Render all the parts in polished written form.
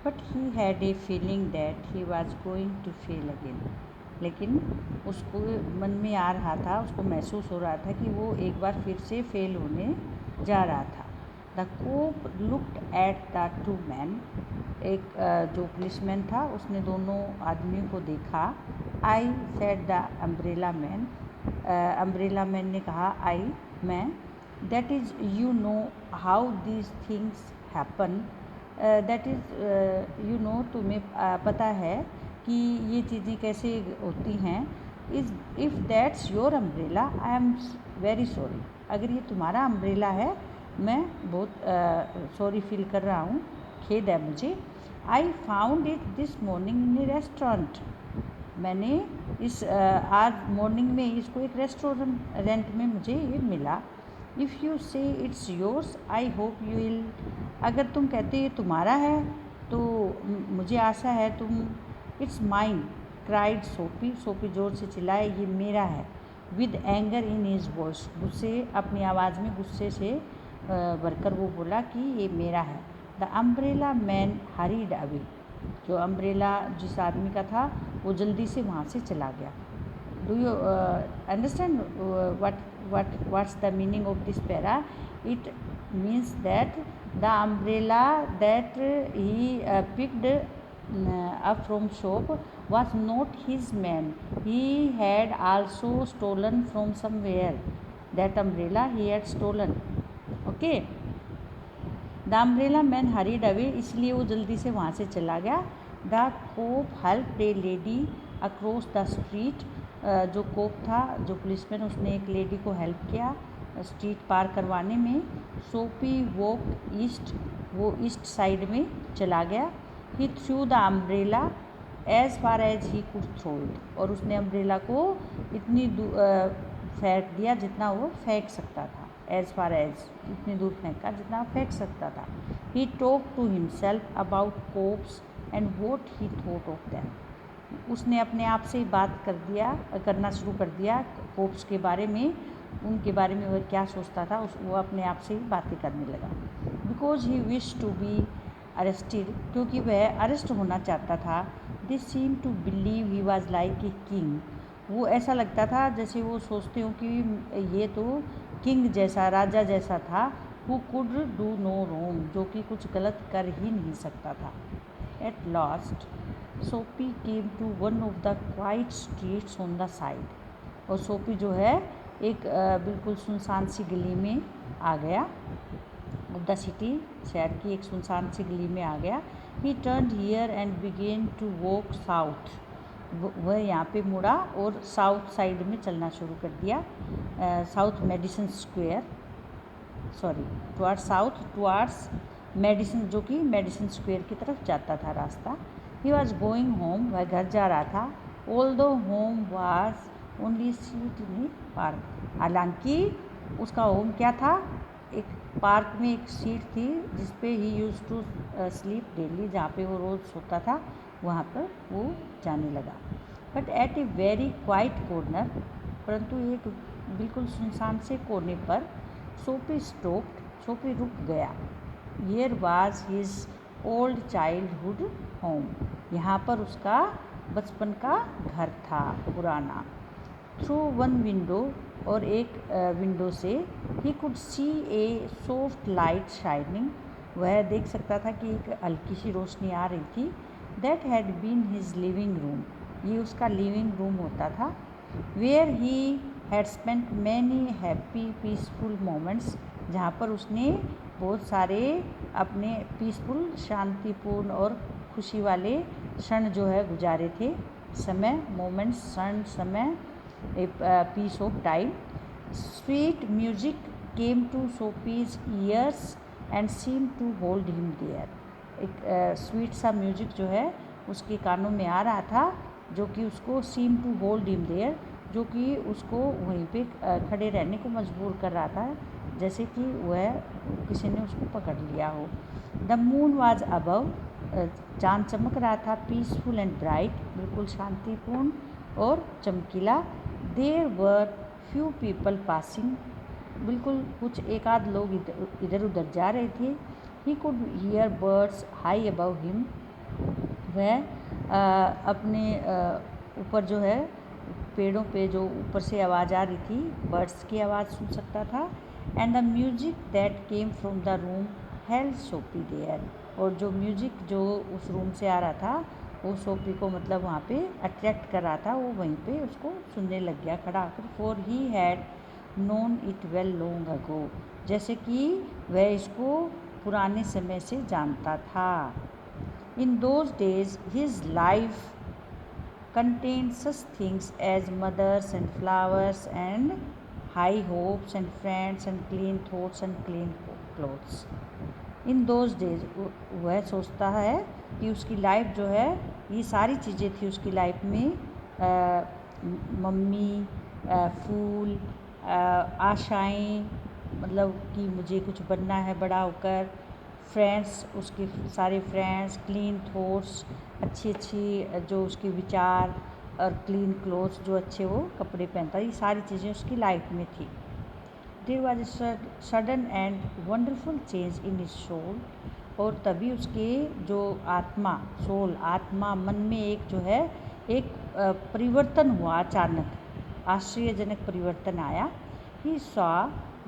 But he had a feeling that he was going to fail again. लेकिन उसको मन में आ रहा था, उसको महसूस हो रहा था कि वो एक बार फिर से फेल होने जा रहा था। The cop looked at the two man. एक जो पुलिसमैन था उसने दोनों आदमियों को देखा। I said the umbrella man. Umbrella man ने कहा, आई मैं। That is you know how these things happen. That is you know, तुम्हें पता है कि ये चीज़ें कैसे होती हैं। Is if that's your umbrella I am very sorry. अगर ये तुम्हारा अम्ब्रेला है मैं बहुत सॉरी फील कर रहा हूँ, खेद है मुझे। I found it this morning in A restaurant. मैंने इस आज मॉर्निंग में इसको एक रेस्टोरेंट में मुझे ये मिला। इफ़ यू से it's yours I hope you will. अगर तुम कहते ये तुम्हारा है तो मुझे आशा है तुम। इट्स माइन क्राइड सोपी। सोपी जोर से चिल्लाए, ये मेरा है। With anger in his voice, गुस्से अपनी आवाज़ में गुस्से से भरकर वो बोला कि ये मेरा है। The umbrella man hurried away. जो अम्ब्रेला जिस आदमी का था वो जल्दी से वहाँ से चला गया। Do you understand what's the meaning of this para? It means that the umbrella that he picked up from shop was not his man. He had also stolen from somewhere. That umbrella he had stolen. Okay. The umbrella man hurried away, इसलिए वो जल्दी से वहाँ से चला गया। The cop help a lady across the street. जो cop था, जो पुलिसमैन, उसने एक लेडी को हेल्प किया स्ट्रीट पार करवाने में। सोपी वॉक ईस्ट, वो ईस्ट साइड में चला गया। He threw the umbrella as far as he could throw it, और उसने अम्ब्रेला को इतनी फेंक दिया जितना वो फेंक सकता था। एज फार एज, इतनी दूर फेंका जितना फेंक सकता था। He talk to himself about cops and what he thought of them. उसने अपने आप से बात करना शुरू कर दिया कोप्स के बारे में, उनके बारे में वह क्या सोचता था, वो अपने आप से ही बातें करने लगा। Because he wish to be arrested, क्योंकि वह अरेस्ट होना चाहता था। This seem to believe he was like a king. वो ऐसा लगता था जैसे वो सोचते हो कि ये तो किंग जैसा, राजा जैसा था। Who could do no wrong, जो कि कुछ गलत कर ही नहीं सकता था। At last Soapy came to one of the quiet streets on the side. और सोपी जो है एक बिल्कुल सुनसान सी गली में आ गया। ऑफ द सिटी, शहर की एक सुनसान सी गली में आ गया। He turn here and began to walk south. वह यहाँ पे मुड़ा और साउथ साइड में चलना शुरू कर दिया। South Madison Square, sorry towards south, towards Madison, जो कि मेडिसन स्क्वायर की तरफ जाता था रास्ता। ही वॉज गोइंग होम, वह घर जा रहा था। ऑल दो home was only seat in park, हालांकि उसका होम क्या था, एक पार्क में एक सीट थी जिस पे ही यूज टू स्लीप डेली, जहाँ पे वो रोज़ सोता था, वहाँ पर वो जाने लगा। But at a very quite corner, परंतु एक बिल्कुल सुनसान से कोने पर, सोपी स्टॉप्ड, सोपी रुक गया। Here was his old childhood home, यहाँ पर उसका बचपन का घर था पुराना। थ्रू वन विंडो, और एक विंडो से, he could see A soft light shining, वह देख सकता था कि एक हल्की सी रोशनी आ रही थी। That had been his living room, ये उसका लिविंग रूम होता था। Where he had spent many happy peaceful moments, जहाँ पर उसने बहुत सारे अपने पीसफुल, शांतिपूर्ण और खुशी वाले क्षण जो है गुजारे थे। समय, मोमेंट्स, क्षण, समय, a piece of time. Sweet music came to Soapy's ears and seem to hold him there. एक स्वीट सा म्यूजिक जो है उसके कानों में आ रहा था, जो कि उसको seem to hold him there, जो कि उसको वहीं पे खड़े रहने को मजबूर कर रहा था, जैसे कि वह किसी ने उसको पकड़ लिया हो। द मून वाज अबव, चाँद चमक रहा था। पीसफुल एंड ब्राइट, बिल्कुल शांतिपूर्ण और चमकीला। There were few people passing, बिल्कुल कुछ एक आध लोग इधर उधर जा रहे थे। He could hear birds high above him, वह अपने ऊपर जो है पेड़ों पे जो ऊपर से आवाज़ आ रही थी, बर्ड्स की आवाज़ सुन सकता था। And the music that came from the room held सोपी देयर, और जो म्यूजिक जो उस रूम से आ रहा था वो सोपी को मतलब वहाँ पे अट्रैक्ट कर रहा था, वो वहीं पे उसको सुनने लग गया खड़ा होकर। For he had known it well long ago, जैसे कि वह इसको पुराने समय से जानता था। In those days his life contained such things as mothers and flowers and high hopes and friends and clean thoughts and clean clothes. In those days वह सोचता है कि उसकी लाइफ जो है, ये सारी चीज़ें थी उसकी लाइफ में, मम्मी, फूल, आशाएं, मतलब कि मुझे कुछ बनना है बड़ा होकर, फ्रेंड्स, उसके सारे फ्रेंड्स, क्लीन थॉट्स, अच्छी अच्छी जो उसके विचार, और क्लीन क्लोथ्स, जो अच्छे वो कपड़े पहनता, ये सारी चीज़ें उसकी लाइफ में थी। There was a sudden and wonderful change in his soul, और तभी उसके जो आत्मा, सोल, आत्मा, मन में एक जो है एक परिवर्तन हुआ, अचानक आश्चर्यजनक परिवर्तन आया। He saw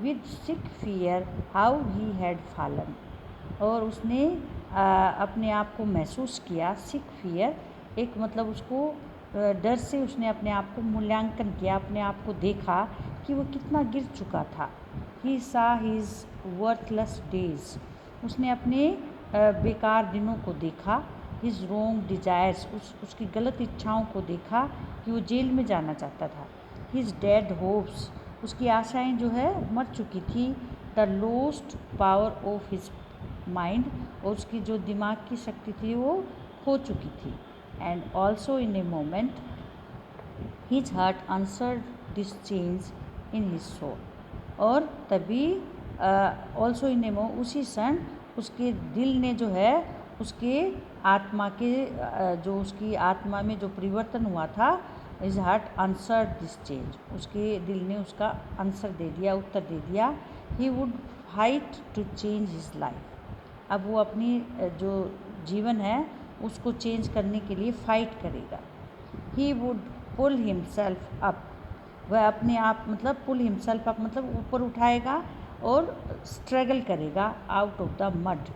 with sick fear how he had fallen, और उसने अपने आप को महसूस किया। सिक फियर, एक मतलब उसको डर से उसने अपने आप को मूल्यांकन किया, अपने आप को देखा कि वो कितना गिर चुका था। ही सा हिज वर्थलेस डेज, उसने अपने बेकार दिनों को देखा। हिज रोंग डिजायर्स, उसकी गलत इच्छाओं को देखा कि वो जेल में जाना चाहता था। हिज डेड होप्स, उसकी आशाएं जो है मर चुकी थी। The lost power of his mind, और उसकी जो दिमाग की शक्ति थी वो खो चुकी थी। And also in a moment his heart answered this change in his soul, और तभी ऑल्सो इन ए उसी क्षण उसके दिल ने जो है उसके आत्मा के जो उसकी आत्मा में जो परिवर्तन हुआ था, his heart answered this change, उसके दिल ने उसका आंसर दे दिया, उत्तर दे दिया। He would fight to change his life, अब वो अपनी जो जीवन है उसको चेंज करने के लिए फाइट करेगा। He would pull himself up, वह अपने आप मतलब पुल हिमसेल्फ अप मतलब ऊपर उठाएगा और स्ट्रगल करेगा आउट ऑफ द मड,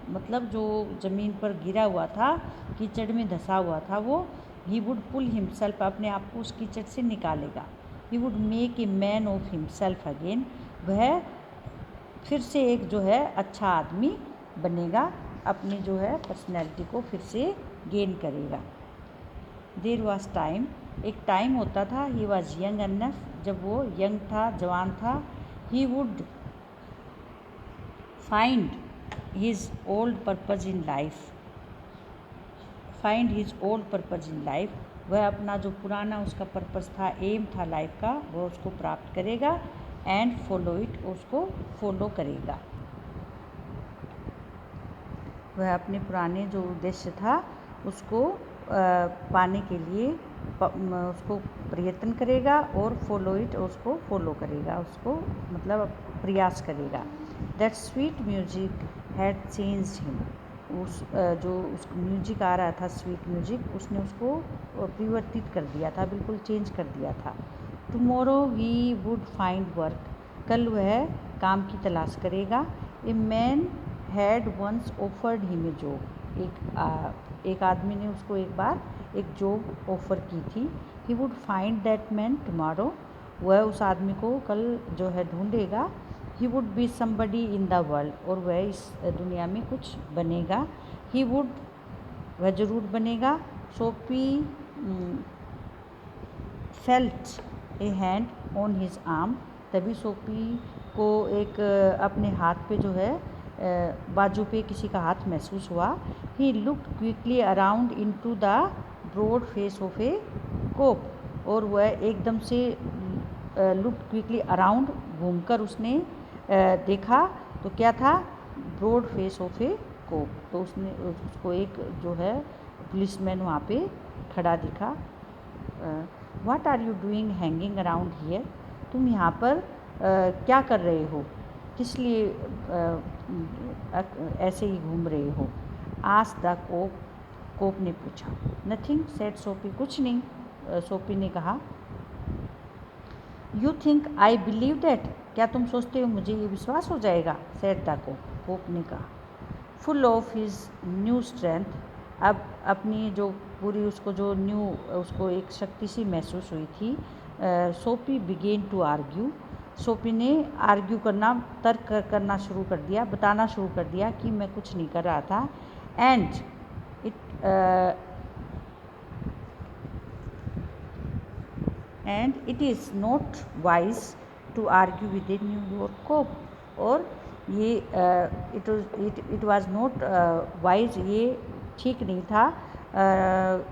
मतलब जो ज़मीन पर गिरा हुआ था, कीचड़ में धंसा हुआ था वो। ही वुड पुल हिमसेल्फ, अपने आप को उस कीचड़ से निकालेगा। He would make a man of himself again, वह फिर से एक जो है अच्छा आदमी बनेगा, अपनी जो है पर्सनैलिटी को फिर से गेन करेगा। देयर वॉज टाइम, एक टाइम होता था, ही वॉज यंग एनफ, जब वो यंग था, जवान था। ही would find his old purpose in life, find his old purpose in life, वह अपना जो पुराना उसका पर्पज़ था, एम था लाइफ का, वह उसको प्राप्त करेगा। एंड फॉलो इट, उसको फॉलो करेगा, वह अपने पुराने जो उद्देश्य था उसको पाने के लिए उसको प्रयत्न करेगा, और फॉलो इट, उसको फॉलो करेगा, उसको मतलब प्रयास करेगा। That sweet music had changed him, उस जो उस म्यूजिक आ रहा था, स्वीट म्यूजिक, उसने उसको परिवर्तित कर दिया था, बिल्कुल चेंज कर दिया था। Tomorrow he would find work, कल वह काम की तलाश करेगा। A man had once offered him a job, एक आदमी ने उसको एक बार एक जॉब ऑफ़र की थी। He would find that man tomorrow, वह उस आदमी को कल जो है ढूंढेगा। He would be somebody in the world, और वह इस दुनिया में कुछ बनेगा। ही वुड, वह ज़रूर बनेगा। सोपी felt A hand on his arm, तभी सोपी को एक अपने हाथ पे जो है बाजू पे किसी का हाथ महसूस हुआ। He looked quickly around into the broad face of a cop, और वह एकदम से लुक्ड क्विकली अराउंड, घूमकर उसने देखा, तो क्या था, ब्रॉड फेस ऑफ ए कोप, तो उसने उसको एक जो है पुलिसमैन वहाँ पे खड़ा दिखा। What are you doing hanging around here, तुम यहाँ पर क्या कर रहे हो, किस लिए ऐसे ही घूम रहे हो। आस्क्ड द कोप कोप ने पूछा। नथिंग सेड सोफी, कुछ नहीं, सोफी ने कहा। You think I believe that, क्या तुम सोचते हो मुझे ये विश्वास हो जाएगा, सेड द कोप ने कहा। Full of his new strength, अब अपनी जो पूरी उसको जो न्यू उसको एक शक्ति सी महसूस हुई थी, Soapy began to argue, Soapy ने आर्ग्यू करना, तर्क करना शुरू कर दिया, बताना शुरू कर दिया कि मैं कुछ नहीं कर रहा था। And it is not wise to argue with a New York cop, और ये इट वाज नॉट वाइज, ये ठीक नहीं था,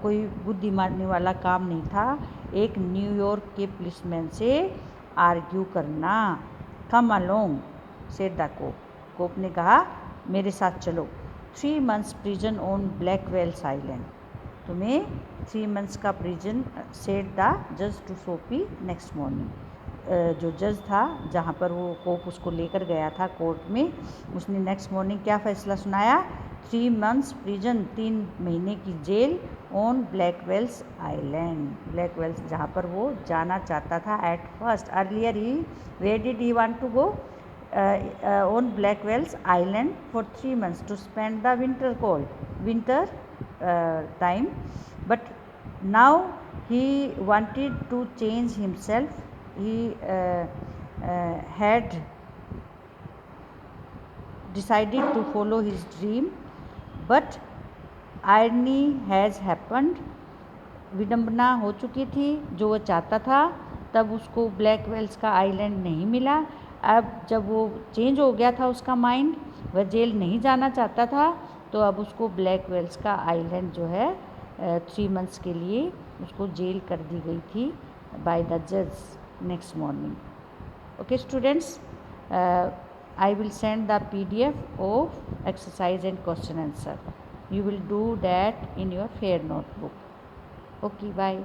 कोई बुद्धि मारने वाला काम नहीं था एक न्यूयॉर्क के पुलिसमैन से आर्ग्यू करना। कम अलोंग सेड द कोप ने कहा, मेरे साथ चलो। 3 months prison on Blackwell's island, तुम्हें 3 months का प्रिजन, सेड द जज टू सोफी नेक्स्ट मॉर्निंग। जो जज था जहाँ पर वो कोप उसको लेकर गया था कोर्ट में, उसने नेक्स्ट मॉर्निंग क्या फ़ैसला सुनाया? 3 months प्रिजन, 3 महीने की जेल ऑन ब्लैकवेल्स आइलैंड, ब्लैकवेल्स जहाँ पर वो जाना चाहता था at first. Earlier he where did he want to go? On Blackwell's Island for 3 months to spend the winter time, but now he wanted to change himself. He had decided to follow his dream, but irony has happened. विडंबना हो चुकी थी, जो वो चाहता था तब उसको ब्लैकवेल्स का आइलैंड नहीं मिला। अब जब वो चेंज हो गया था उसका माइंड, वह जेल नहीं जाना चाहता था, तो अब उसको ब्लैकवेल्स का आइलैंड जो है 3 months के लिए उसको जेल कर दी गई थी बाय द जज next morning. Okay students, I will send the PDF of exercise and question answer. You will do that in your fair notebook. Okay, bye.